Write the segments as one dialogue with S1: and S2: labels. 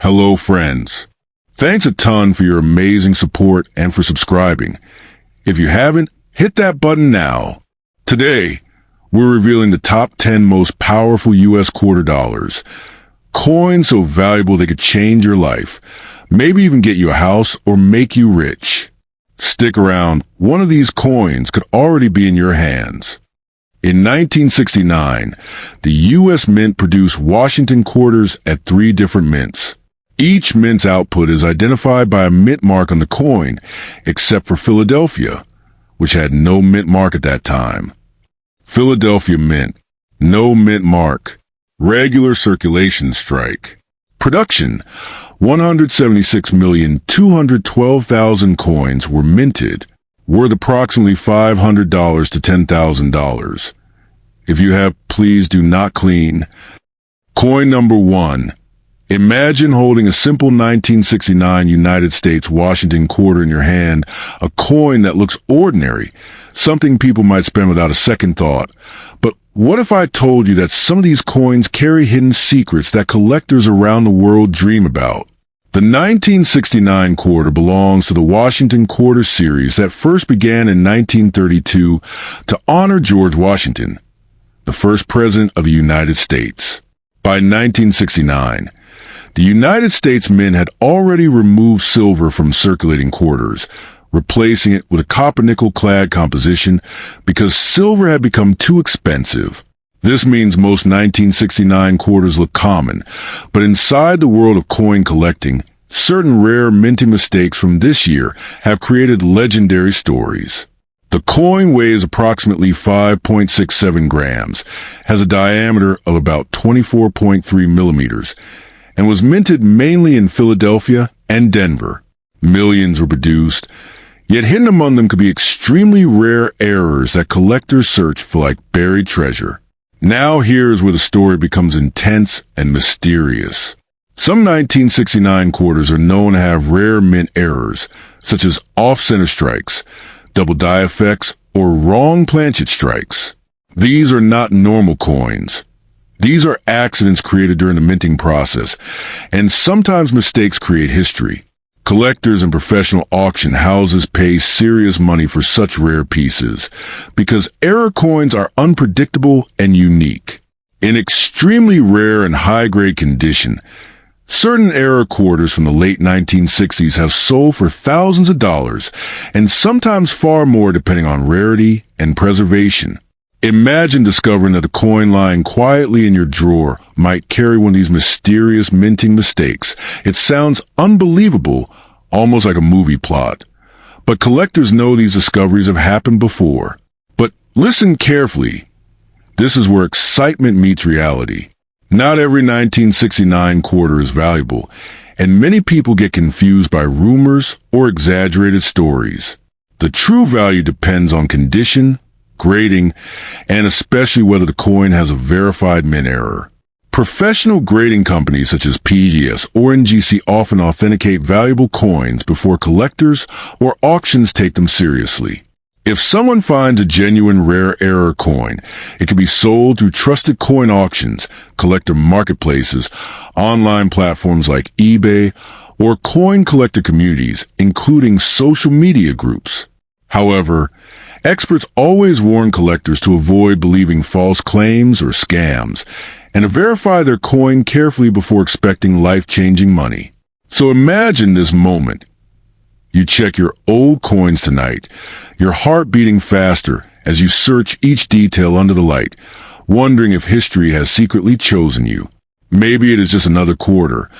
S1: Hello, friends. Thanks a ton for your amazing support and for subscribing. If you haven't, hit that button now. Today, we're revealing the top 10 most powerful U.S. quarter dollars. Coins so valuable they could change your life, maybe even get you a house or make you rich. Stick around, one of these coins could already be in your hands. In 1969, the U.S. Mint produced Washington quarters at 3 different mints. Each mint's output is identified by a mint mark on the coin, except for Philadelphia, which had no mint mark at that time. Philadelphia Mint, no mint mark. Regular circulation strike. Production, 176,212,000 coins were minted, worth approximately $500 to $10,000. If you have, please do not clean. Coin number 1. Imagine holding a simple 1969 United States Washington quarter in your hand, a coin that looks ordinary, something people might spend without a second thought. But what if I told you that some of these coins carry hidden secrets that collectors around the world dream about? The 1969 quarter belongs to the Washington Quarter series that first began in 1932 to honor George Washington, the first president of the United States. By 1969, the United States Mint had already removed silver from circulating quarters, replacing it with a copper-nickel-clad composition because silver had become too expensive. This means most 1969 quarters look common, but inside the world of coin collecting, certain rare minting mistakes from this year have created legendary stories. The coin weighs approximately 5.67 grams, has a diameter of about 24.3 millimeters, and was minted mainly in Philadelphia and Denver. Millions were produced, yet hidden among them could be extremely rare errors that collectors search for like buried treasure. Now here's where the story becomes intense and mysterious. Some 1969 quarters are known to have rare mint errors, such as off-center strikes, double die effects, or wrong planchet strikes. These are not normal coins. These are accidents created during the minting process, and sometimes mistakes create history. Collectors and professional auction houses pay serious money for such rare pieces, because error coins are unpredictable and unique. In extremely rare and high-grade condition, certain error quarters from the late 1960s have sold for thousands of dollars, and sometimes far more depending on rarity and preservation. Imagine discovering that a coin lying quietly in your drawer might carry one of these mysterious minting mistakes. It sounds unbelievable, almost like a movie plot. But collectors know these discoveries have happened before. But listen carefully. This is where excitement meets reality. Not every 1969 quarter is valuable, and many people get confused by rumors or exaggerated stories. The true value depends on condition, grading, and especially whether the coin has a verified mint error. Professional grading companies such as PGS or NGC often authenticate valuable coins before collectors or auctions take them seriously. If someone finds a genuine rare error coin, it can be sold through trusted coin auctions, collector marketplaces, online platforms like eBay, or coin collector communities, including social media groups. However, experts always warn collectors to avoid believing false claims or scams, and to verify their coin carefully before expecting life-changing money. So imagine this moment. You check your old coins tonight, your heart beating faster as you search each detail under the light, wondering if history has secretly chosen you. Maybe it is just another quarter,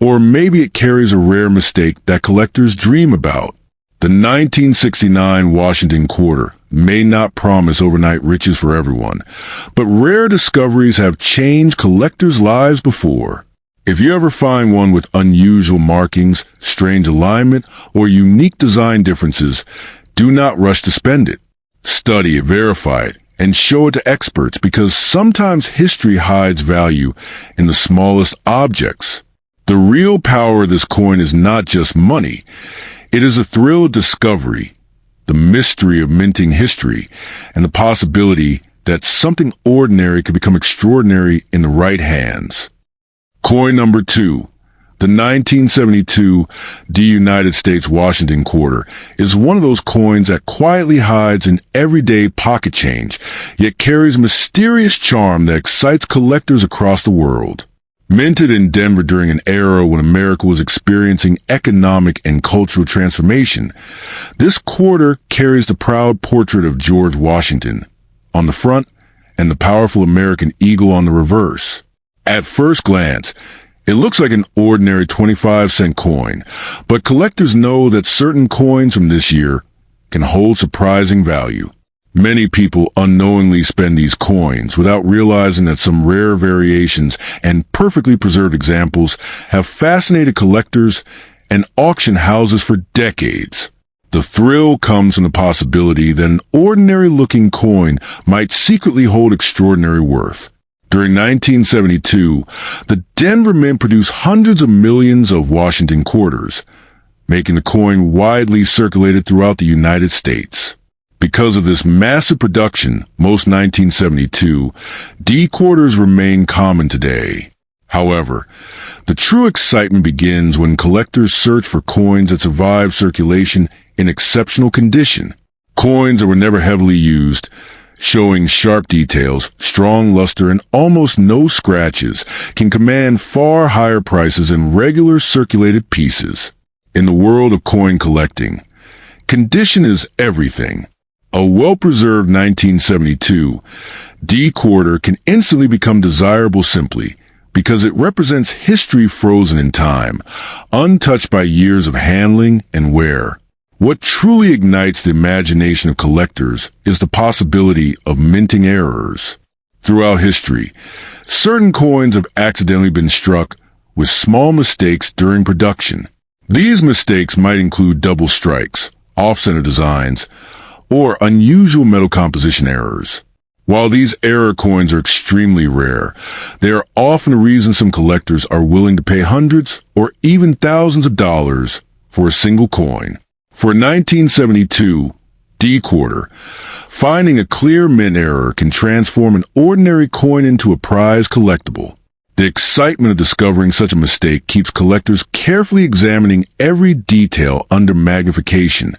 S1: or maybe it carries a rare mistake that collectors dream about. The 1969 Washington quarter may not promise overnight riches for everyone, but rare discoveries have changed collectors' lives before. If you ever find one with unusual markings, strange alignment, or unique design differences, do not rush to spend it. Study it, verify it, and show it to experts because sometimes history hides value in the smallest objects. The real power of this coin is not just money. It is a thrill of discovery, the mystery of minting history, and the possibility that something ordinary could become extraordinary in the right hands. Coin number 2, The 1972 United States Washington quarter is one of those coins that quietly hides in everyday pocket change, yet carries a mysterious charm that excites collectors across the world. Minted in Denver during an era when America was experiencing economic and cultural transformation, this quarter carries the proud portrait of George Washington on the front and the powerful American eagle on the reverse. At first glance, it looks like an ordinary 25-cent coin, but collectors know that certain coins from this year can hold surprising value. Many people unknowingly spend these coins without realizing that some rare variations and perfectly preserved examples have fascinated collectors and auction houses for decades. The thrill comes from the possibility that an ordinary-looking coin might secretly hold extraordinary worth. During 1972, the Denver Mint produced hundreds of millions of Washington quarters, making the coin widely circulated throughout the United States. Because of this massive production, most 1972 D quarters remain common today. However, the true excitement begins when collectors search for coins that survive circulation in exceptional condition. Coins that were never heavily used, showing sharp details, strong luster, and almost no scratches, can command far higher prices than regular circulated pieces. In the world of coin collecting, condition is everything. A well-preserved 1972 D quarter can instantly become desirable simply because it represents history frozen in time, untouched by years of handling and wear. What truly ignites the imagination of collectors is the possibility of minting errors. Throughout history, certain coins have accidentally been struck with small mistakes during production. These mistakes might include double strikes, off-center designs, or unusual metal composition errors. While these error coins are extremely rare, they are often the reason some collectors are willing to pay hundreds or even thousands of dollars for a single coin. For a 1972 D quarter, finding a clear mint error can transform an ordinary coin into a prized collectible. The excitement of discovering such a mistake keeps collectors carefully examining every detail under magnification,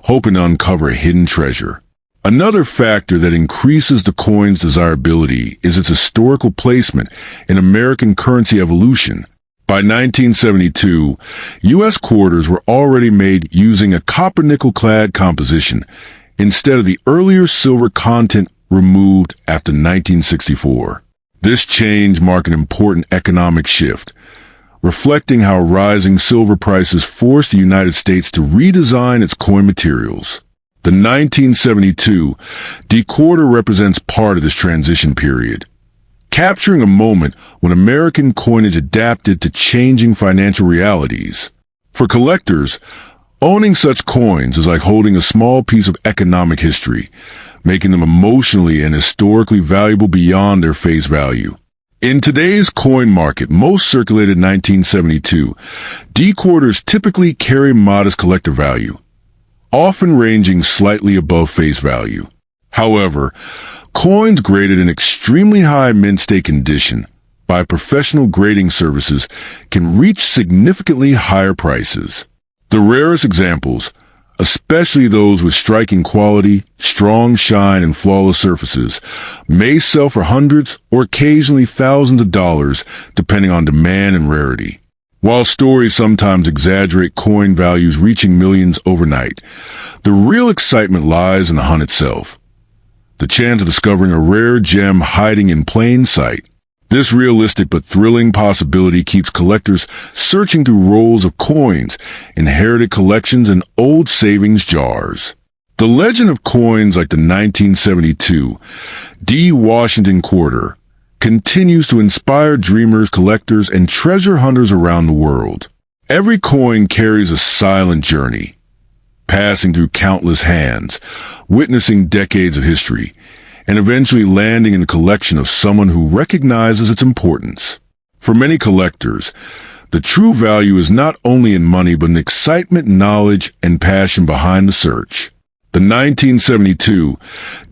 S1: hoping to uncover a hidden treasure. Another factor that increases the coin's desirability is its historical placement in American currency evolution. By 1972, U.S. quarters were already made using a copper-nickel-clad composition instead of the earlier silver content removed after 1964. This change marked an important economic shift, reflecting how rising silver prices forced the United States to redesign its coin materials. The 1972 D quarter represents part of this transition period, capturing a moment when American coinage adapted to changing financial realities. For collectors, owning such coins is like holding a small piece of economic history, making them emotionally and historically valuable beyond their face value. In today's coin market, most circulated 1972 D quarters typically carry modest collector value, often ranging slightly above face value. However, coins graded in extremely high mint state condition by professional grading services can reach significantly higher prices. The rarest examples, especially those with striking quality, strong shine, and flawless surfaces, may sell for hundreds or occasionally thousands of dollars depending on demand and rarity. While stories sometimes exaggerate coin values reaching millions overnight, the real excitement lies in the hunt itself. The chance of discovering a rare gem hiding in plain sight. This realistic but thrilling possibility keeps collectors searching through rolls of coins, inherited collections, and old savings jars. The legend of coins like the 1972 D Washington quarter continues to inspire dreamers, collectors, and treasure hunters around the world. Every coin carries a silent journey, passing through countless hands, witnessing decades of history, and eventually landing in the collection of someone who recognizes its importance. For many collectors, the true value is not only in money but in excitement, knowledge, and passion behind the search. The 1972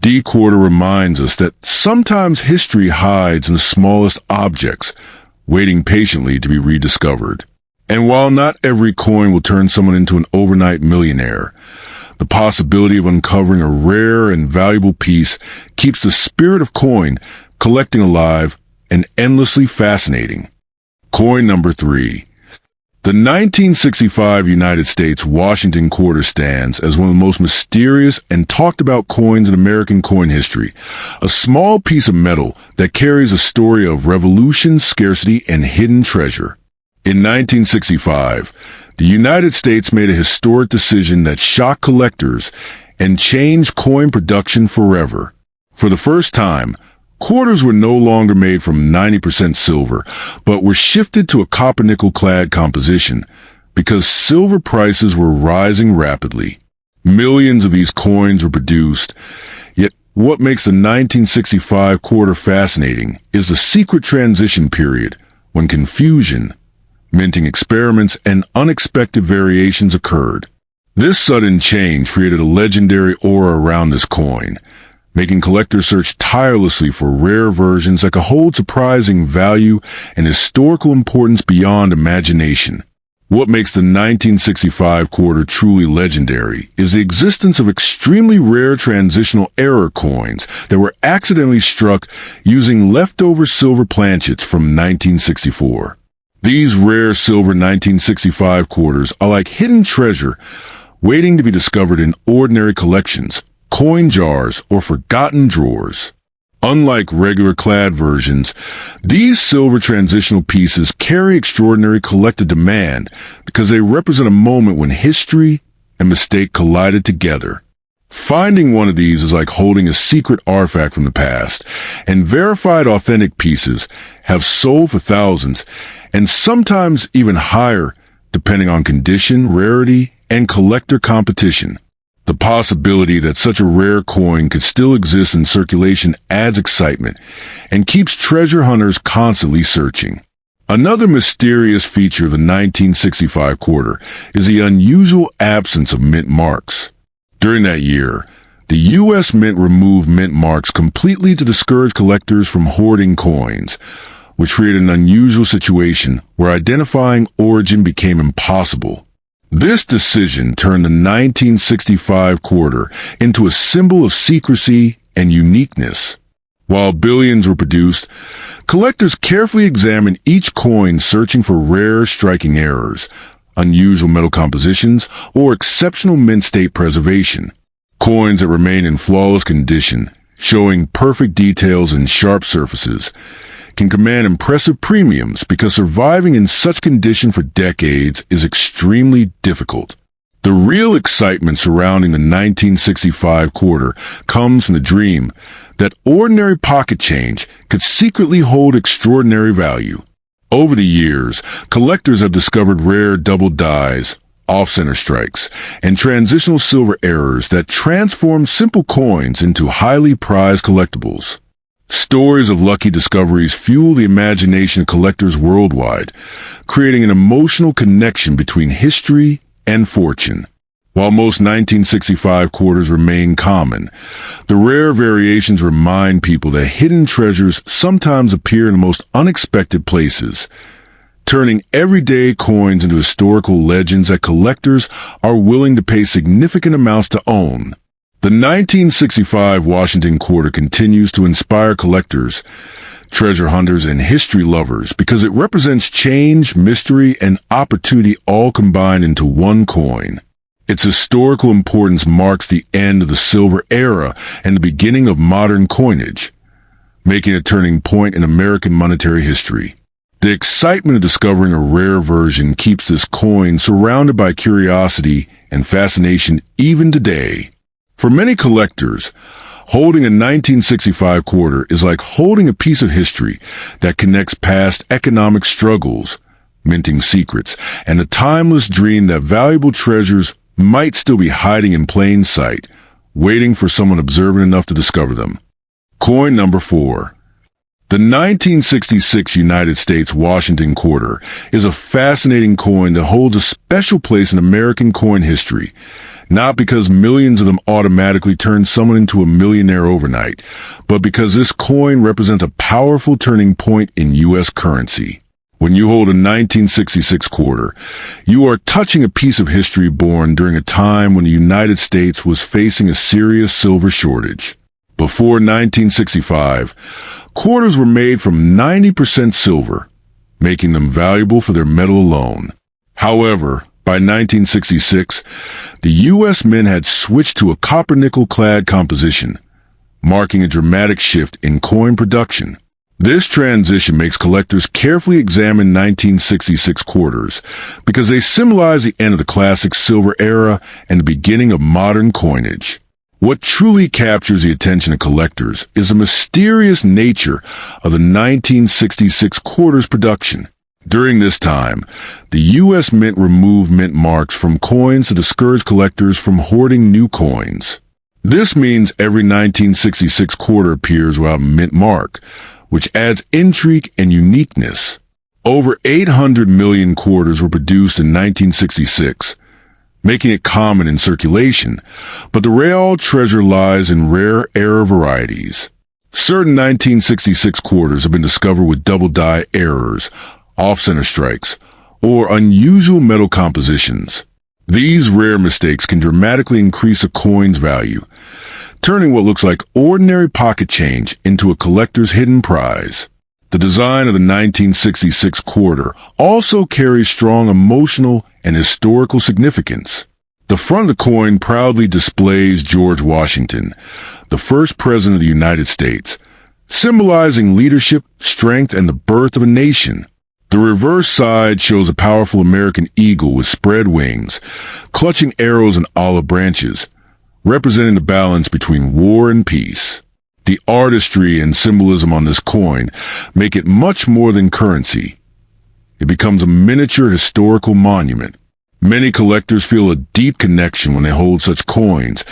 S1: D quarter reminds us that sometimes history hides in the smallest objects, waiting patiently to be rediscovered. And while not every coin will turn someone into an overnight millionaire, the possibility of uncovering a rare and valuable piece keeps the spirit of coin collecting alive and endlessly fascinating. Coin number 3. The 1965 United States Washington quarter stands as one of the most mysterious and talked about coins in American coin history, a small piece of metal that carries a story of revolution, scarcity, and hidden treasure. In 1965, the United States made a historic decision that shocked collectors and changed coin production forever. For the first time, quarters were no longer made from 90% silver, but were shifted to a copper-nickel clad composition because silver prices were rising rapidly. Millions of these coins were produced, yet what makes the 1965 quarter fascinating is the secret transition period when confusion, minting experiments, and unexpected variations occurred. This sudden change created a legendary aura around this coin, making collectors search tirelessly for rare versions that could hold surprising value and historical importance beyond imagination. What makes the 1965 quarter truly legendary is the existence of extremely rare transitional error coins that were accidentally struck using leftover silver planchets from 1964. These rare silver 1965 quarters are like hidden treasure waiting to be discovered in ordinary collections, coin jars, or forgotten drawers. Unlike regular clad versions, these silver transitional pieces carry extraordinary collector demand because they represent a moment when history and mistake collided together. Finding one of these is like holding a secret artifact from the past, and verified authentic pieces have sold for thousands, and sometimes even higher, depending on condition, rarity, and collector competition. The possibility that such a rare coin could still exist in circulation adds excitement and keeps treasure hunters constantly searching. Another mysterious feature of the 1965 quarter is the unusual absence of mint marks. During that year, the U.S. Mint removed mint marks completely to discourage collectors from hoarding coins, which created an unusual situation where identifying origin became impossible. This decision turned the 1965 quarter into a symbol of secrecy and uniqueness. While billions were produced, collectors carefully examined each coin, searching for rare striking errors, unusual metal compositions, or exceptional mint state preservation. Coins that remain in flawless condition, showing perfect details and sharp surfaces, can command impressive premiums because surviving in such condition for decades is extremely difficult. The real excitement surrounding the 1965 quarter comes from the dream that ordinary pocket change could secretly hold extraordinary value. Over the years, collectors have discovered rare double dies, off-center strikes, and transitional silver errors that transform simple coins into highly prized collectibles. Stories of lucky discoveries fuel the imagination of collectors worldwide, creating an emotional connection between history and fortune. While most 1965 quarters remain common, the rare variations remind people that hidden treasures sometimes appear in the most unexpected places, turning everyday coins into historical legends that collectors are willing to pay significant amounts to own. The 1965 Washington quarter continues to inspire collectors, treasure hunters, and history lovers because it represents change, mystery, and opportunity all combined into one coin. Its historical importance marks the end of the silver era and the beginning of modern coinage, making a turning point in American monetary history. The excitement of discovering a rare version keeps this coin surrounded by curiosity and fascination even today. For many collectors, holding a 1965 quarter is like holding a piece of history that connects past economic struggles, minting secrets, and a timeless dream that valuable treasures might still be hiding in plain sight, waiting for someone observant enough to discover them. Coin number 4. The 1966 United States Washington quarter is a fascinating coin that holds a special place in American coin history, not because millions of them automatically turn someone into a millionaire overnight, but because this coin represents a powerful turning point in U.S. currency. When you hold a 1966 quarter, you are touching a piece of history born during a time when the United States was facing a serious silver shortage. Before 1965, quarters were made from 90% silver, making them valuable for their metal alone. However, by 1966, the U.S. Mint had switched to a copper-nickel-clad composition, marking a dramatic shift in coin production. This transition makes collectors carefully examine 1966 quarters because they symbolize the end of the classic silver era and the beginning of modern coinage. What truly captures the attention of collectors is the mysterious nature of the 1966 quarters production. During this time, the U.S. Mint removed mint marks from coins to discourage collectors from hoarding new coins. This means every 1966 quarter appears without a mint mark, which adds intrigue and uniqueness. Over 800 million quarters were produced in 1966, making it common in circulation, but the real treasure lies in rare error varieties. Certain 1966 quarters have been discovered with double die errors, off-center strikes, or unusual metal compositions. These rare mistakes can dramatically increase a coin's value, turning what looks like ordinary pocket change into a collector's hidden prize. The design of the 1966 quarter also carries strong emotional and historical significance. The front of the coin proudly displays George Washington, the first president of the United States, symbolizing leadership, strength, and the birth of a nation. The reverse side shows a powerful American eagle with spread wings, clutching arrows and olive branches, representing the balance between war and peace. The artistry and symbolism on this coin make it much more than currency. It becomes a miniature historical monument. Many collectors feel a deep connection when they hold such coins,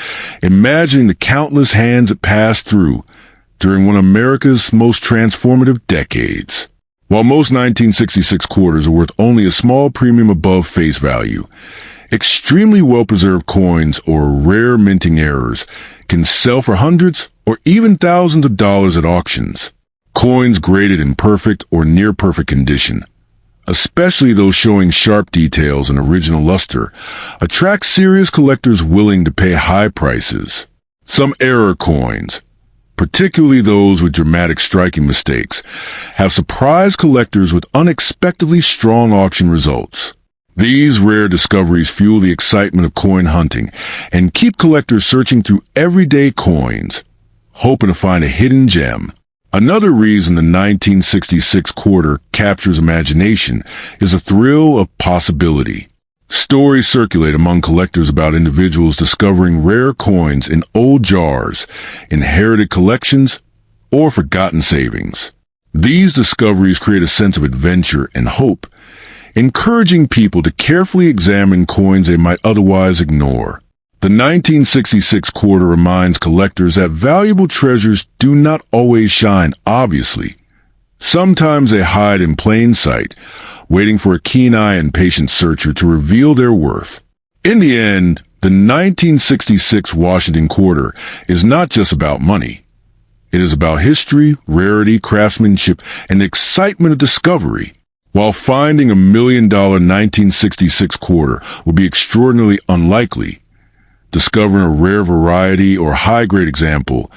S1: imagining the countless hands it passed through during one of America's most transformative decades. While most 1966 quarters are worth only a small premium above face value, extremely well-preserved coins or rare minting errors can sell for hundreds or even thousands of dollars at auctions. Coins graded in perfect or near-perfect condition, especially those showing sharp details and original luster, attract serious collectors willing to pay high prices. Some error coins, particularly those with dramatic striking mistakes, have surprised collectors with unexpectedly strong auction results. These rare discoveries fuel the excitement of coin hunting and keep collectors searching through everyday coins, hoping to find a hidden gem. Another reason the 1966 quarter captures imagination is the thrill of possibility. Stories circulate among collectors about individuals discovering rare coins in old jars, inherited collections, or forgotten savings. These discoveries create a sense of adventure and hope, encouraging people to carefully examine coins they might otherwise ignore. The 1966 quarter reminds collectors that valuable treasures do not always shine obviously. Sometimes they hide in plain sight, waiting for a keen eye and patient searcher to reveal their worth. In the end, the 1966 Washington quarter is not just about money. It is about history, rarity, craftsmanship, and the excitement of discovery. While finding a $1 million 1966 quarter will be extraordinarily unlikely, discovering a rare variety or high-grade example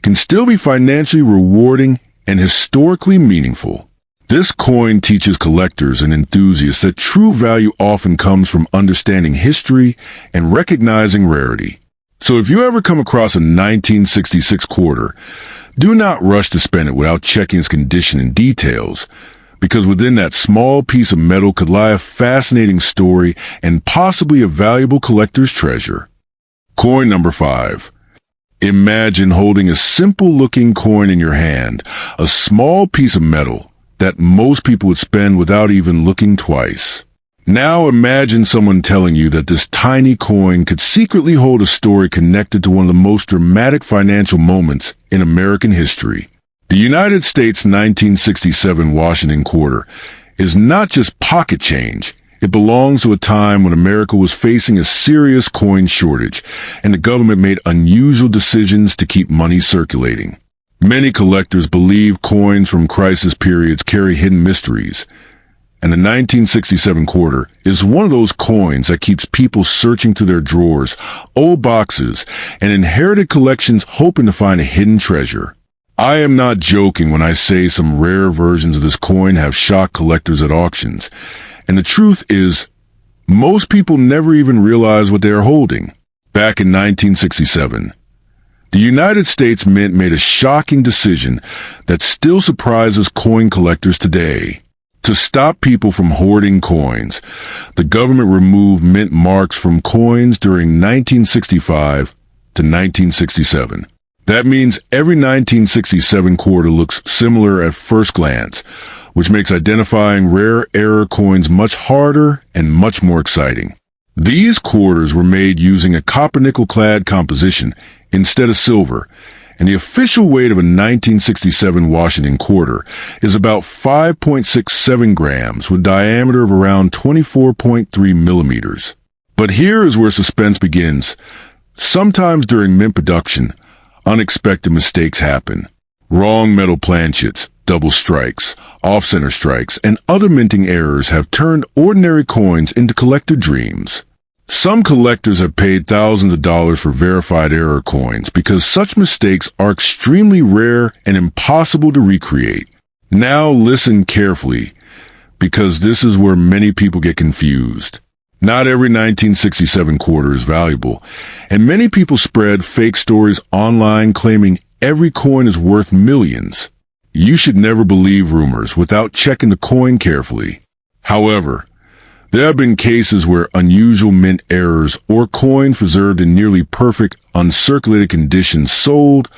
S1: can still be financially rewarding and historically meaningful. This coin teaches collectors and enthusiasts that true value often comes from understanding history and recognizing rarity. So if you ever come across a 1966 quarter, do not rush to spend it without checking its condition and details, because within that small piece of metal could lie a fascinating story and possibly a valuable collector's treasure. Coin number 5. Imagine holding a simple-looking coin in your hand, a small piece of metal that most people would spend without even looking twice. Now imagine someone telling you that this tiny coin could secretly hold a story connected to one of the most dramatic financial moments in American history. The United States 1967 Washington quarter is not just pocket change. It belongs to a time when America was facing a serious coin shortage, and the government made unusual decisions to keep money circulating. Many collectors believe coins from crisis periods carry hidden mysteries, And the 1967 quarter is one of those coins that keeps people searching through their drawers, old boxes, and inherited collections hoping to find a hidden treasure. I am not joking when I say some rare versions of this coin have shocked collectors at auctions. And the truth is, most people never even realize what they are holding. Back in 1967, the United States Mint made a shocking decision that still surprises coin collectors today. To stop people from hoarding coins, the government removed mint marks from coins during 1965 to 1967. That means every 1967 quarter looks similar at first glance, which makes identifying rare error coins much harder and much more exciting. These quarters were made using a copper-nickel clad composition instead of silver, and the official weight of a 1967 Washington quarter is about 5.67 grams with diameter of around 24.3 millimeters. But here is where suspense begins. Sometimes during mint production, unexpected mistakes happen. Wrong metal planchets, double strikes, off-center strikes, and other minting errors have turned ordinary coins into collector dreams. Some collectors have paid thousands of dollars for verified error coins because such mistakes are extremely rare and impossible to recreate. Now listen carefully, because this is where many people get confused. Not every 1967 quarter is valuable, and many people spread fake stories online claiming every coin is worth millions. You should never believe rumors without checking the coin carefully. However, there have been cases where unusual mint errors or coins preserved in nearly perfect, uncirculated condition sold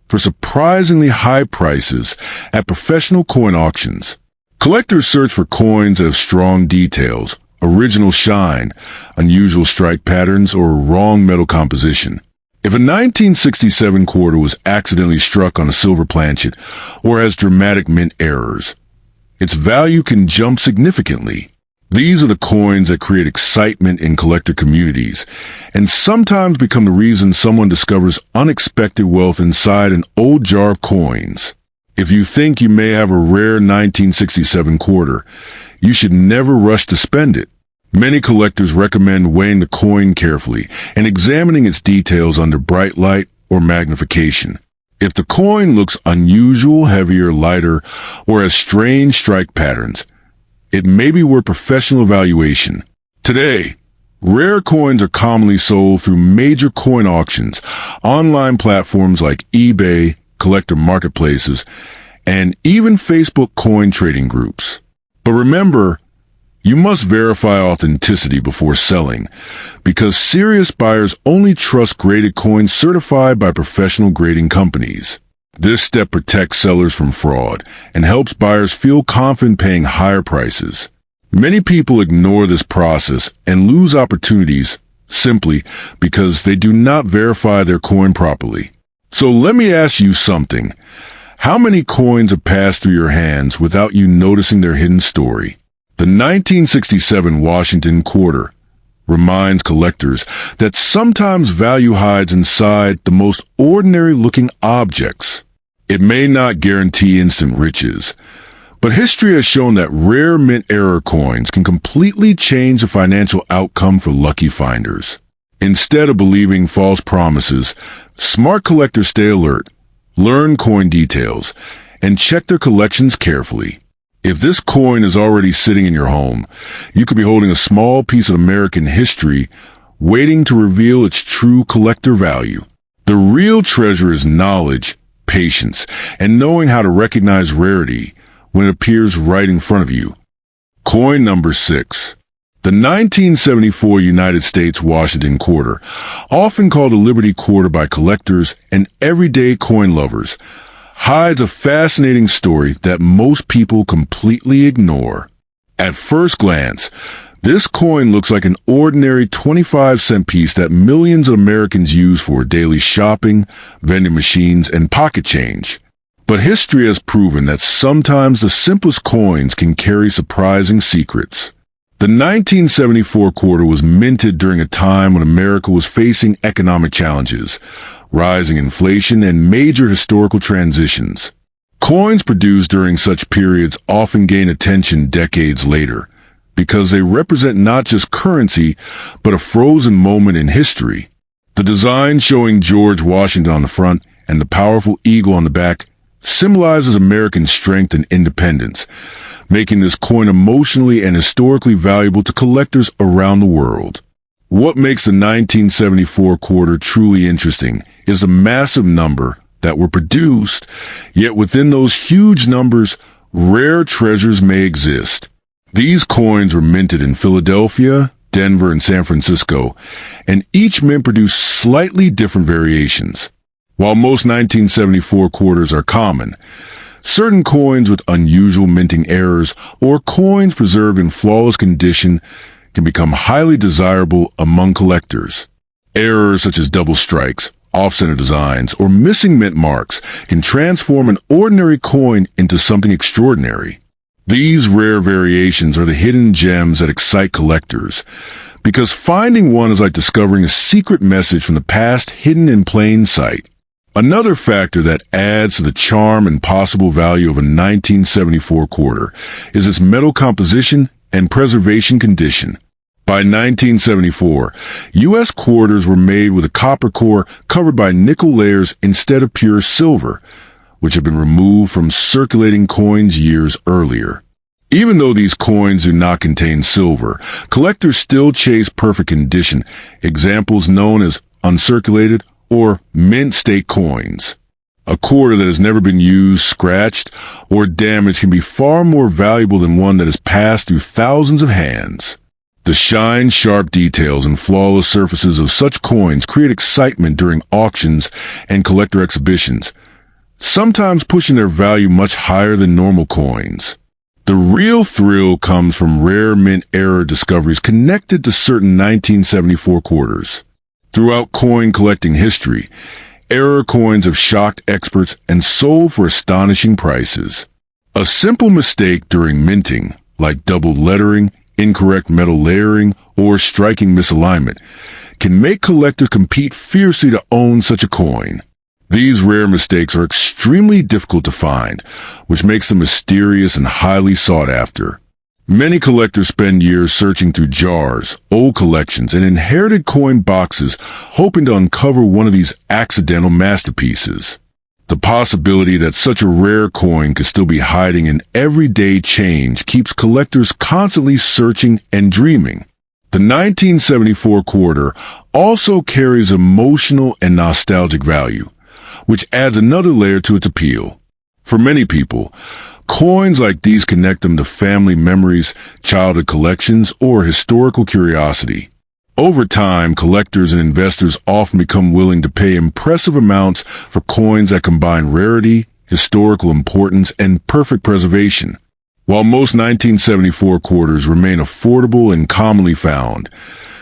S1: for surprisingly high prices at professional coin auctions. Collectors search for coins that have strong details, original shine, unusual strike patterns, or wrong metal composition. If a 1967 quarter was accidentally struck on a silver planchet or has dramatic mint errors, its value can jump significantly. These are the coins that create excitement in collector communities and sometimes become the reason someone discovers unexpected wealth inside an old jar of coins. If you think you may have a rare 1967 quarter, you should never rush to spend it. Many collectors recommend weighing the coin carefully and examining its details under bright light or magnification. If the coin looks unusual, heavier, lighter, or has strange strike patterns, it may be worth professional evaluation. Today, rare coins are commonly sold through major coin auctions, online platforms like eBay, collector marketplaces, and even Facebook coin trading groups. But remember, you must verify authenticity before selling, because serious buyers only trust graded coins certified by professional grading companies. This step protects sellers from fraud and helps buyers feel confident paying higher prices. Many people ignore this process and lose opportunities simply because they do not verify their coin properly. So let me ask you something. How many coins have passed through your hands without you noticing their hidden story? The 1967 Washington quarter reminds collectors that sometimes value hides inside the most ordinary-looking objects. It may not guarantee instant riches, but history has shown that rare mint error coins can completely change the financial outcome for lucky finders. Instead of believing false promises, smart collectors stay alert, learn coin details, and check their collections carefully. If this coin is already sitting in your home, you could be holding a small piece of American history waiting to reveal its true collector value. The real treasure is knowledge, patience, and knowing how to recognize rarity when it appears right in front of you. Coin number 6. The 1974 United States Washington quarter, often called the Liberty Quarter by collectors and everyday coin lovers, hides a fascinating story that most people completely ignore. At first glance, this coin looks like an ordinary 25-cent piece that millions of Americans use for daily shopping, vending machines, and pocket change. But history has proven that sometimes the simplest coins can carry surprising secrets. The 1974 quarter was minted during a time when America was facing economic challenges, rising inflation, and major historical transitions. Coins produced during such periods often gain attention decades later, because they represent not just currency, but a frozen moment in history. The design showing George Washington on the front and the powerful eagle on the back symbolizes American strength and independence, making this coin emotionally and historically valuable to collectors around the world. What makes the 1974 quarter truly interesting is the massive number that were produced, yet within those huge numbers, rare treasures may exist. These coins were minted in Philadelphia, Denver, and San Francisco, and each mint produced slightly different variations. While most 1974 quarters are common, certain coins with unusual minting errors or coins preserved in flawless condition can become highly desirable among collectors. Errors such as double strikes, off-center designs, or missing mint marks can transform an ordinary coin into something extraordinary. These rare variations are the hidden gems that excite collectors, because finding one is like discovering a secret message from the past hidden in plain sight. Another factor that adds to the charm and possible value of a 1974 quarter is its metal composition and preservation condition. By 1974, U.S. quarters were made with a copper core covered by nickel layers instead of pure silver, which had been removed from circulating coins years earlier. Even though these coins do not contain silver, collectors still chase perfect condition, examples known as uncirculated or mint state coins. A quarter that has never been used, scratched, or damaged can be far more valuable than one that has passed through thousands of hands. The shine, sharp details and flawless surfaces of such coins create excitement during auctions and collector exhibitions, sometimes pushing their value much higher than normal coins. The real thrill comes from rare mint error discoveries connected to certain 1974 quarters. Throughout coin collecting history, error coins have shocked experts and sold for astonishing prices. A simple mistake during minting, like doubled lettering, incorrect metal layering, or striking misalignment, can make collectors compete fiercely to own such a coin. These rare mistakes are extremely difficult to find, which makes them mysterious and highly sought after. Many collectors spend years searching through jars, old collections, and inherited coin boxes, hoping to uncover one of these accidental masterpieces. The possibility that such a rare coin could still be hiding in everyday change keeps collectors constantly searching and dreaming. The 1974 quarter also carries emotional and nostalgic value, which adds another layer to its appeal. For many people, coins like these connect them to family memories, childhood collections, or historical curiosity. Over time, collectors and investors often become willing to pay impressive amounts for coins that combine rarity, historical importance, and perfect preservation. While most 1974 quarters remain affordable and commonly found,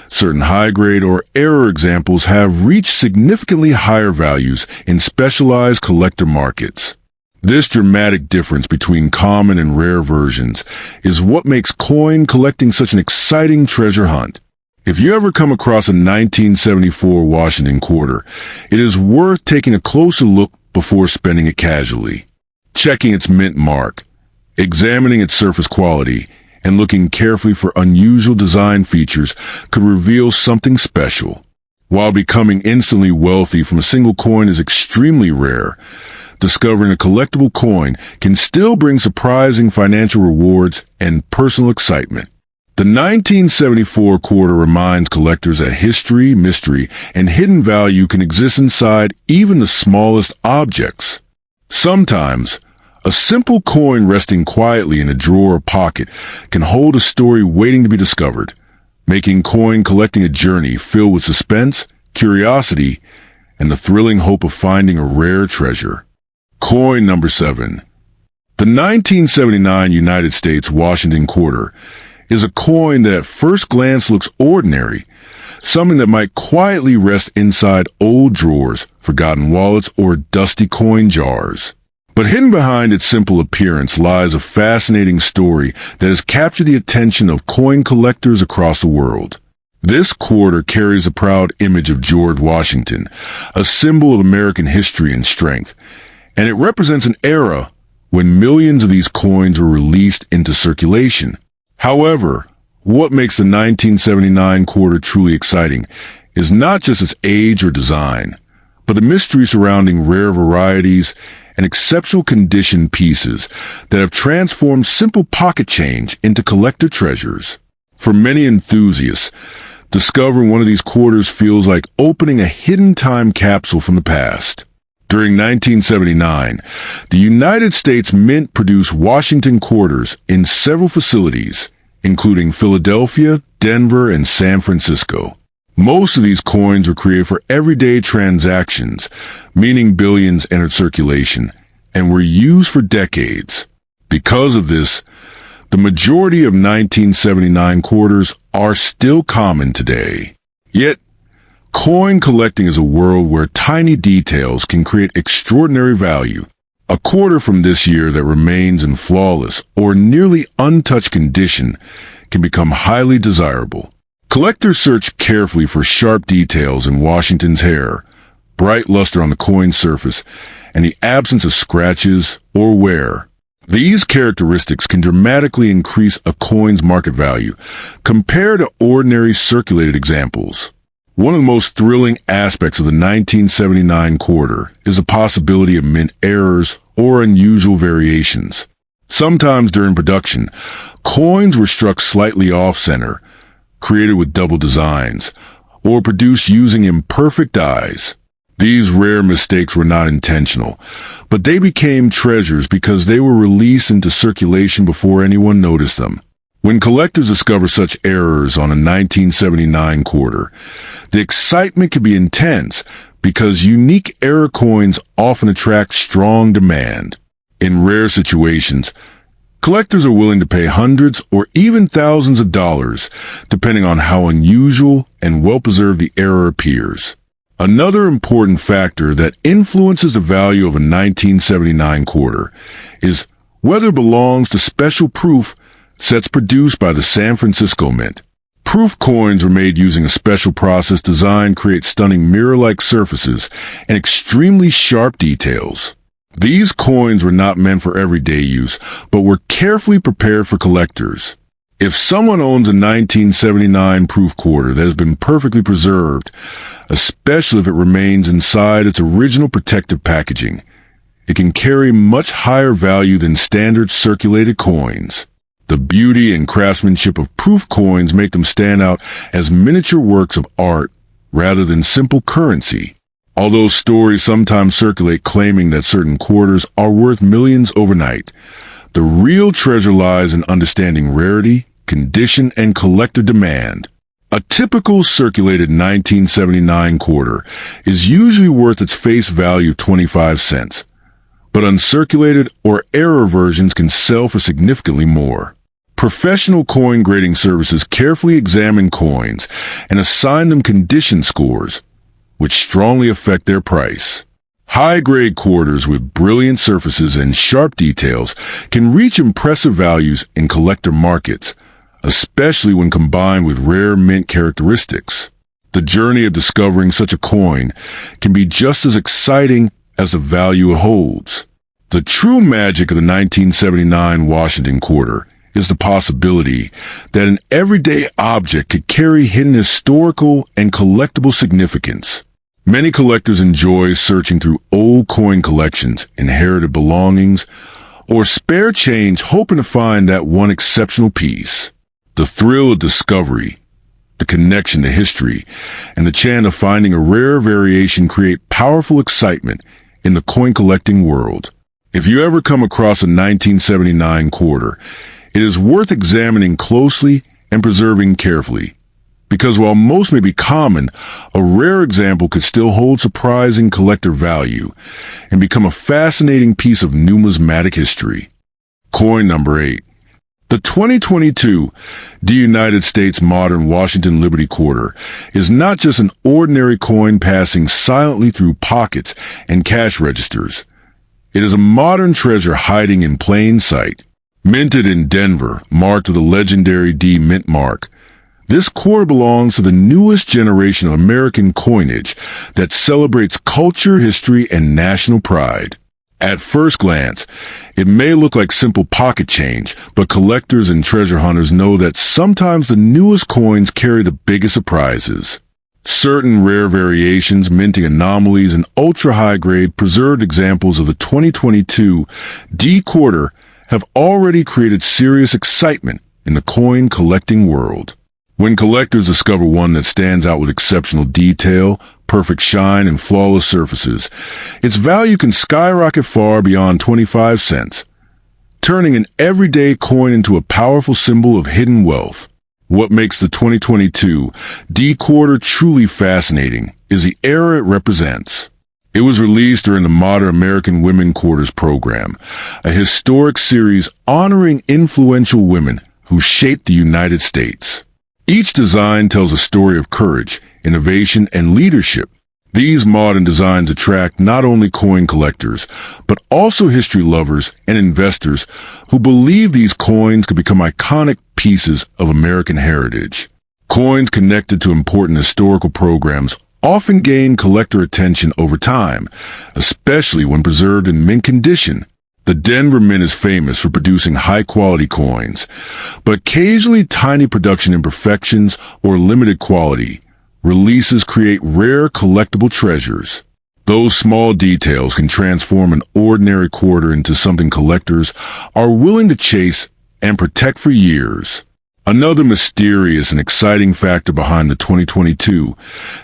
S1: certain high-grade or error examples have reached significantly higher values in specialized collector markets. This dramatic difference between common and rare versions is what makes coin collecting such an exciting treasure hunt. If you ever come across a 1974 Washington quarter, it is worth taking a closer look before spending it casually. Checking its mint mark, examining its surface quality, and looking carefully for unusual design features could reveal something special. While becoming instantly wealthy from a single coin is extremely rare, discovering a collectible coin can still bring surprising financial rewards and personal excitement. The 1974 quarter reminds collectors that history, mystery, and hidden value can exist inside even the smallest objects. Sometimes, a simple coin resting quietly in a drawer or pocket can hold a story waiting to be discovered, making coin collecting a journey filled with suspense, curiosity, and the thrilling hope of finding a rare treasure. Coin number 7. The 1979 United States Washington quarter is a coin that at first glance looks ordinary, something that might quietly rest inside old drawers, forgotten wallets, or dusty coin jars. But hidden behind its simple appearance lies a fascinating story that has captured the attention of coin collectors across the world. This quarter carries the proud image of George Washington, a symbol of American history and strength, and it represents an era when millions of these coins were released into circulation. However, what makes the 1979 quarter truly exciting is not just its age or design, but the mystery surrounding rare varieties and exceptional condition pieces that have transformed simple pocket change into collector treasures. For many enthusiasts, discovering one of these quarters feels like opening a hidden time capsule from the past. During 1979, the United States Mint produced Washington quarters in several facilities, including Philadelphia, Denver, and San Francisco. Most of these coins were created for everyday transactions, meaning billions entered circulation, and were used for decades. Because of this, the majority of 1979 quarters are still common today. Yet, coin collecting is a world where tiny details can create extraordinary value. A quarter from this year that remains in flawless or nearly untouched condition can become highly desirable. Collectors search carefully for sharp details in Washington's hair, bright luster on the coin surface, and the absence of scratches or wear. These characteristics can dramatically increase a coin's market value compared to ordinary circulated examples. One of the most thrilling aspects of the 1979 quarter is the possibility of mint errors or unusual variations. Sometimes during production, coins were struck slightly off-center, created with double designs, or produced using imperfect dies. These rare mistakes were not intentional, but they became treasures because they were released into circulation before anyone noticed them. When collectors discover such errors on a 1979 quarter, the excitement can be intense because unique error coins often attract strong demand. In rare situations, collectors are willing to pay hundreds or even thousands of dollars, depending on how unusual and well-preserved the error appears. Another important factor that influences the value of a 1979 quarter is whether it belongs to special proof sets produced by the San Francisco Mint. Proof coins were made using a special process designed to create stunning mirror-like surfaces and extremely sharp details. These coins were not meant for everyday use, but were carefully prepared for collectors. If someone owns a 1979 proof quarter that has been perfectly preserved, especially if it remains inside its original protective packaging, it can carry much higher value than standard circulated coins. The beauty and craftsmanship of proof coins make them stand out as miniature works of art rather than simple currency. Although stories sometimes circulate claiming that certain quarters are worth millions overnight, the real treasure lies in understanding rarity, condition, and collector demand. A typical circulated 1979 quarter is usually worth its face value of 25 cents, but uncirculated or error versions can sell for significantly more. Professional coin grading services carefully examine coins and assign them condition scores, which strongly affect their price. High-grade quarters with brilliant surfaces and sharp details can reach impressive values in collector markets, especially when combined with rare mint characteristics. The journey of discovering such a coin can be just as exciting as the value it holds. The true magic of the 1979 Washington quarter is the possibility that an everyday object could carry hidden historical and collectible significance. Many collectors enjoy searching through old coin collections, inherited belongings, or spare change hoping to find that one exceptional piece. The thrill of discovery, the connection to history, and the chance of finding a rare variation create powerful excitement in the coin collecting world. If you ever come across a 1979 quarter, it is worth examining closely and preserving carefully, because while most may be common, a rare example could still hold surprising collector value and become a fascinating piece of numismatic history. Coin number 8. The 2022 United States Modern Washington Liberty Quarter is not just an ordinary coin passing silently through pockets and cash registers. It is a modern treasure hiding in plain sight. Minted in Denver, marked with a legendary D mint mark, this quarter belongs to the newest generation of American coinage that celebrates culture, history, and national pride. At first glance, it may look like simple pocket change, but collectors and treasure hunters know that sometimes the newest coins carry the biggest surprises. Certain rare variations, minting anomalies, and ultra-high-grade preserved examples of the 2022 D quarter have already created serious excitement in the coin collecting world. When collectors discover one that stands out with exceptional detail, perfect shine, and flawless surfaces, its value can skyrocket far beyond 25 cents, turning an everyday coin into a powerful symbol of hidden wealth. What makes the 2022 D quarter truly fascinating is the era it represents. It was released during the Modern American Women Quarters program, a historic series honoring influential women who shaped the United States. Each design tells a story of courage, innovation, and leadership. These modern designs attract not only coin collectors, but also history lovers and investors who believe these coins could become iconic pieces of American heritage. Coins connected to important historical programs often gain collector attention over time, especially when preserved in mint condition. The Denver Mint is famous for producing high-quality coins, but occasionally tiny production imperfections or limited quality releases create rare collectible treasures. Those small details can transform an ordinary quarter into something collectors are willing to chase and protect for years. Another mysterious and exciting factor behind the 2022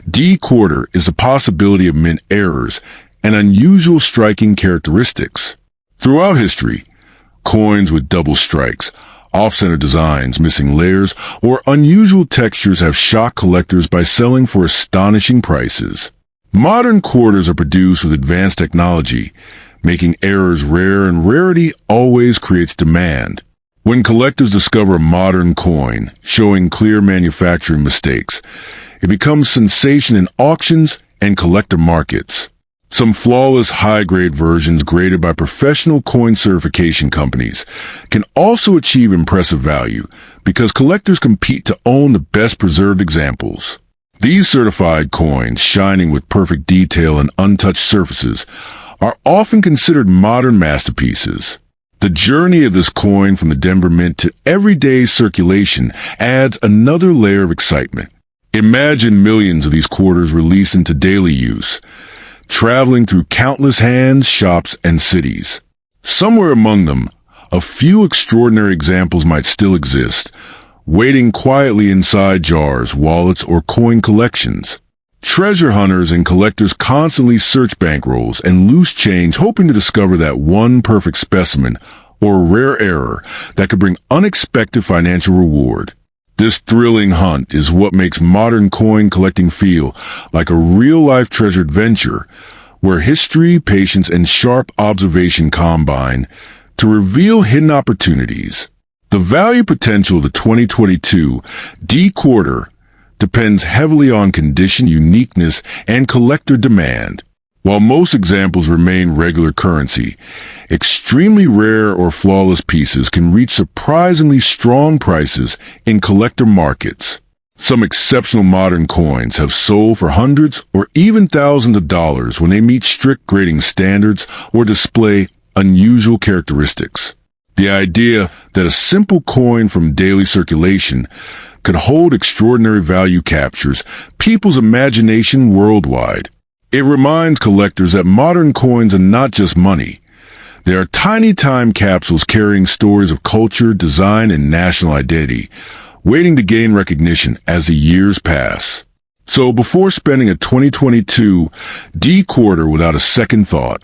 S1: D quarter is the possibility of mint errors and unusual striking characteristics. Throughout history, coins with double strikes, off-center designs, missing layers, or unusual textures have shocked collectors by selling for astonishing prices. Modern quarters are produced with advanced technology, making errors rare, and rarity always creates demand. When collectors discover a modern coin showing clear manufacturing mistakes, it becomes sensation in auctions and collector markets. Some flawless high-grade versions graded by professional coin certification companies can also achieve impressive value because collectors compete to own the best preserved examples. These certified coins, shining with perfect detail and untouched surfaces, are often considered modern masterpieces. The journey of this coin from the Denver Mint to everyday circulation adds another layer of excitement. Imagine millions of these quarters released into daily use, traveling through countless hands, shops, and cities. Somewhere among them, a few extraordinary examples might still exist, waiting quietly inside jars, wallets, or coin collections. Treasure hunters and collectors constantly search bankrolls and loose change, hoping to discover that one perfect specimen or rare error that could bring unexpected financial reward. This thrilling hunt is what makes modern coin collecting feel like a real-life treasure adventure, where history, patience, and sharp observation combine to reveal hidden opportunities. The value potential of the 2022 D quarter depends heavily on condition, uniqueness, and collector demand. While most examples remain regular currency, extremely rare or flawless pieces can reach surprisingly strong prices in collector markets. Some exceptional modern coins have sold for hundreds or even thousands of dollars when they meet strict grading standards or display unusual characteristics. The idea that a simple coin from daily circulation could hold extraordinary value captures people's imagination worldwide. It reminds collectors that modern coins are not just money. They are tiny time capsules carrying stories of culture, design, and national identity, waiting to gain recognition as the years pass. So before spending a 2022 D quarter without a second thought,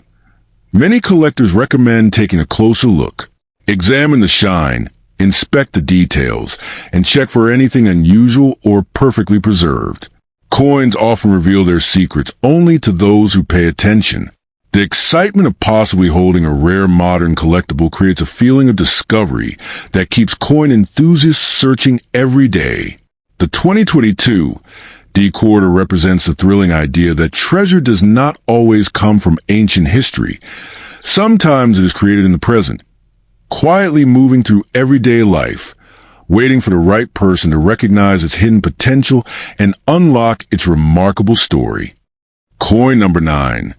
S1: many collectors recommend taking a closer look. Examine the shine, inspect the details, and check for anything unusual or perfectly preserved. Coins often reveal their secrets only to those who pay attention. The excitement of possibly holding a rare modern collectible creates a feeling of discovery that keeps coin enthusiasts searching every day. The 2022 D quarter represents the thrilling idea that treasure does not always come from ancient history. Sometimes it is created in the present, quietly moving through everyday life, waiting for the right person to recognize its hidden potential and unlock its remarkable story. Coin number 9.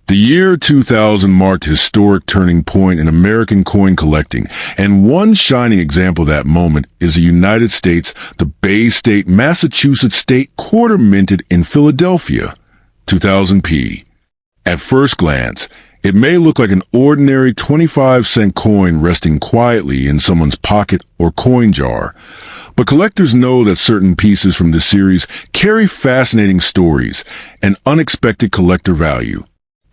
S1: The year 2000 marked a historic turning point in American coin collecting, and one shining example of that moment is the United States, the Bay State, Massachusetts State Quarter minted in Philadelphia, 2000p. At first glance, it may look like an ordinary 25-cent coin resting quietly in someone's pocket or coin jar, but collectors know that certain pieces from this series carry fascinating stories and unexpected collector value.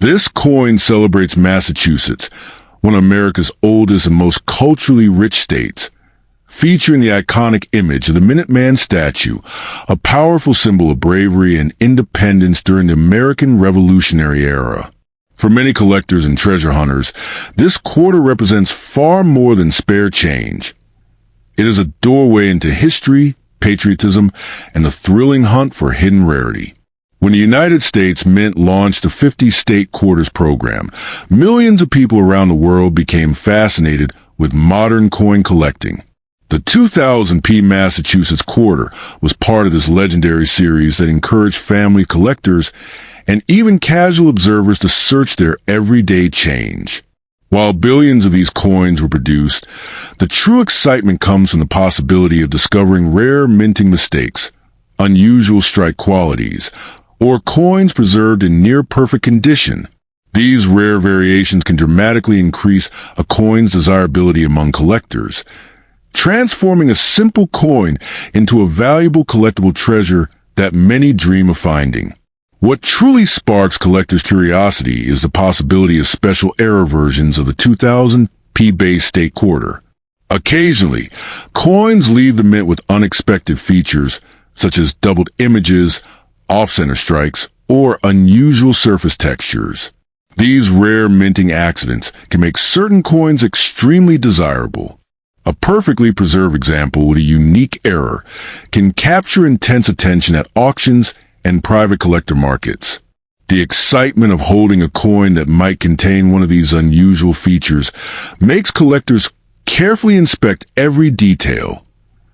S1: This coin celebrates Massachusetts, one of America's oldest and most culturally rich states, featuring the iconic image of the Minuteman statue, a powerful symbol of bravery and independence during the American Revolutionary era. For many collectors and treasure hunters, this quarter represents far more than spare change. It is a doorway into history, patriotism, and the thrilling hunt for hidden rarity. When the United States Mint launched the 50-state quarters program, millions of people around the world became fascinated with modern coin collecting. The 2000p Massachusetts quarter was part of this legendary series that encouraged family collectors and even casual observers to search their everyday change. While billions of these coins were produced, the true excitement comes from the possibility of discovering rare minting mistakes, unusual strike qualities, or coins preserved in near-perfect condition. These rare variations can dramatically increase a coin's desirability among collectors, transforming a simple coin into a valuable collectible treasure that many dream of finding. What truly sparks collectors' curiosity is the possibility of special era versions of the 2000p Bay State Quarter. Occasionally, coins leave the mint with unexpected features, such as doubled images, off-center strikes, or unusual surface textures. These rare minting accidents can make certain coins extremely desirable. A perfectly preserved example with a unique error can capture intense attention at auctions and private collector markets. The excitement of holding a coin that might contain one of these unusual features makes collectors carefully inspect every detail,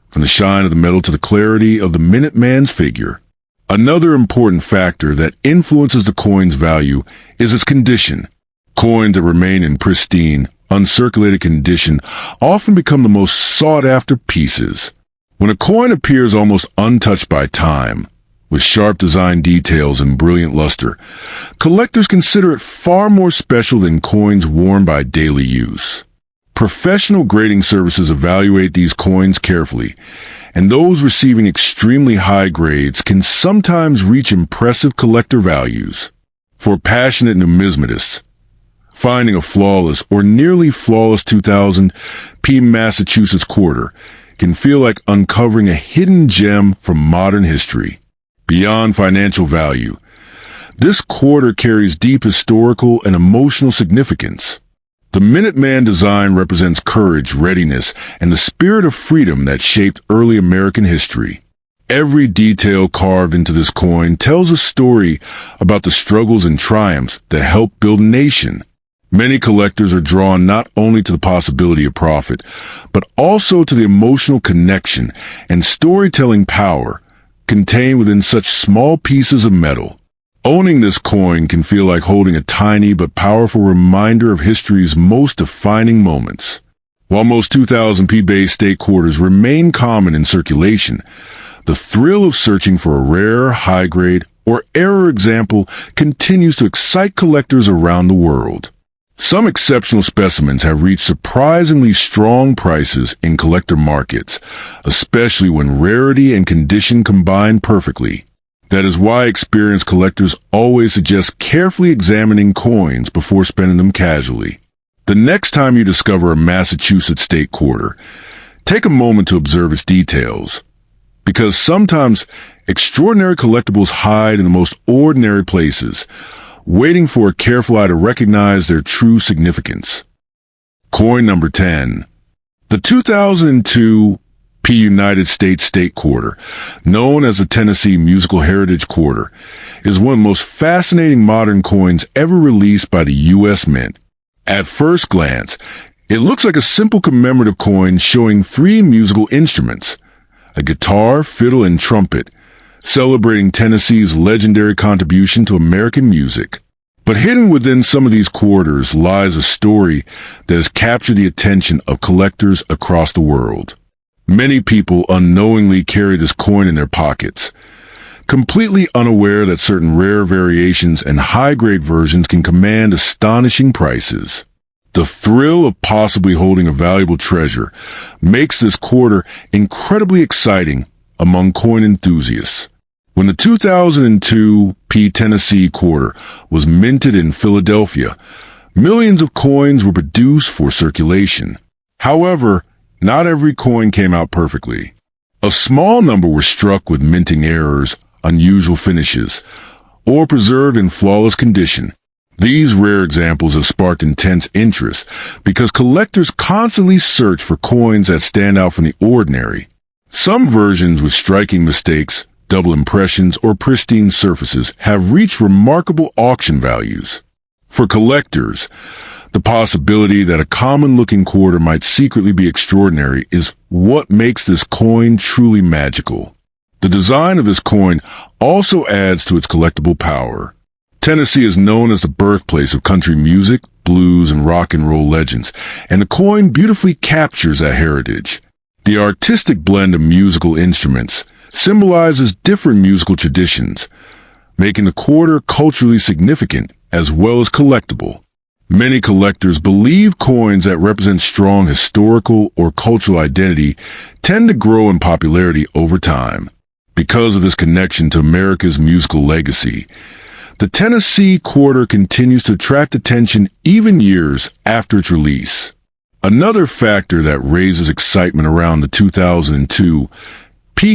S1: from the shine of the metal to the clarity of the Minuteman's figure. Another important factor that influences the coin's value is its condition. Coins that remain in pristine, uncirculated condition often become the most sought-after pieces. When a coin appears almost untouched by time, with sharp design details and brilliant luster, collectors consider it far more special than coins worn by daily use. Professional grading services evaluate these coins carefully, and those receiving extremely high grades can sometimes reach impressive collector values. For passionate numismatists, finding a flawless or nearly flawless 2000p Massachusetts quarter can feel like uncovering a hidden gem from modern history. Beyond financial value, this quarter carries deep historical and emotional significance. The Minuteman design represents courage, readiness, and the spirit of freedom that shaped early American history. Every detail carved into this coin tells a story about the struggles and triumphs that helped build a nation. Many collectors are drawn not only to the possibility of profit, but also to the emotional connection and storytelling power contained within such small pieces of metal. Owning this coin can feel like holding a tiny but powerful reminder of history's most defining moments. While most 2000p Bay State quarters remain common in circulation, the thrill of searching for a rare, high-grade, or error example continues to excite collectors around the world. Some exceptional specimens have reached surprisingly strong prices in collector markets, especially when rarity and condition combine perfectly. That is why experienced collectors always suggest carefully examining coins before spending them casually. The next time you discover a Massachusetts State quarter, take a moment to observe its details, because sometimes extraordinary collectibles hide in the most ordinary places, waiting for a careful eye to recognize their true significance. Coin number 10. The 2002 United States State Quarter, known as the Tennessee Musical Heritage Quarter, is one of the most fascinating modern coins ever released by the U.S. Mint. At first glance, it looks like a simple commemorative coin showing three musical instruments, a guitar, fiddle, and trumpet, celebrating Tennessee's legendary contribution to American music. But hidden within some of these quarters lies a story that has captured the attention of collectors across the world. Many people unknowingly carry this coin in their pockets, completely unaware that certain rare variations and high-grade versions can command astonishing prices. The thrill of possibly holding a valuable treasure makes this quarter incredibly exciting among coin enthusiasts. When the 2002 Tennessee quarter was minted in Philadelphia, millions of coins were produced for circulation. However, not every coin came out perfectly. A small number were struck with minting errors, unusual finishes, or preserved in flawless condition. These rare examples have sparked intense interest because collectors constantly search for coins that stand out from the ordinary. Some versions with striking mistakes, double impressions, or pristine surfaces have reached remarkable auction values. For collectors, the possibility that a common-looking quarter might secretly be extraordinary is what makes this coin truly magical. The design of this coin also adds to its collectible power. Tennessee is known as the birthplace of country music, blues, and rock and roll legends, and the coin beautifully captures that heritage. The artistic blend of musical instruments symbolizes different musical traditions, making the quarter culturally significant as well as collectible. Many collectors believe coins that represent strong historical or cultural identity tend to grow in popularity over time. Because of this connection to America's musical legacy, the Tennessee quarter continues to attract attention even years after its release. Another factor that raises excitement around the 2002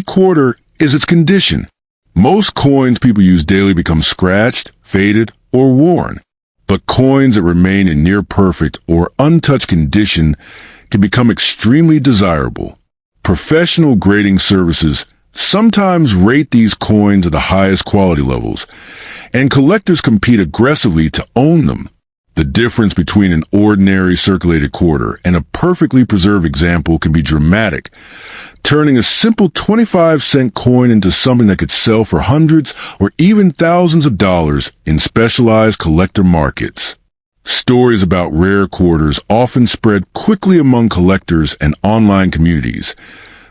S1: quarter is its condition. Most coins people use daily become scratched, faded, or worn. But coins that remain in near-perfect or untouched condition can become extremely desirable. Professional grading services sometimes rate these coins at the highest quality levels, and collectors compete aggressively to own them. The difference between an ordinary circulated quarter and a perfectly preserved example can be dramatic, turning a simple 25-cent coin into something that could sell for hundreds or even thousands of dollars in specialized collector markets. Stories about rare quarters often spread quickly among collectors and online communities,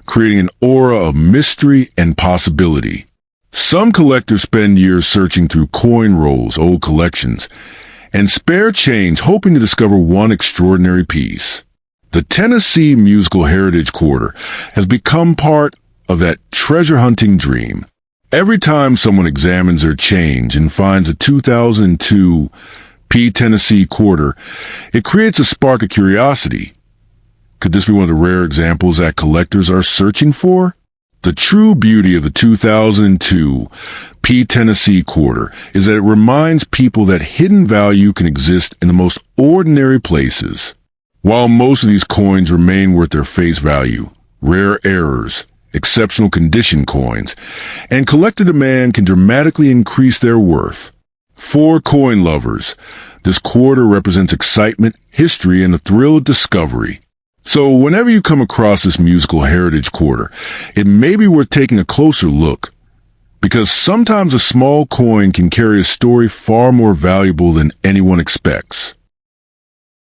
S1: creating an aura of mystery and possibility. Some collectors spend years searching through coin rolls, old collections, and spare change hoping to discover one extraordinary piece. The Tennessee Musical Heritage Quarter has become part of that treasure-hunting dream. Every time someone examines their change and finds a 2002 Tennessee quarter, it creates a spark of curiosity. Could this be one of the rare examples that collectors are searching for? The true beauty of the 2002 Tennessee quarter is that it reminds people that hidden value can exist in the most ordinary places. While most of these coins remain worth their face value, rare errors, exceptional condition coins, and collector demand can dramatically increase their worth. For coin lovers, this quarter represents excitement, history, and the thrill of discovery. So whenever you come across this musical heritage quarter, it may be worth taking a closer look, because sometimes a small coin can carry a story far more valuable than anyone expects.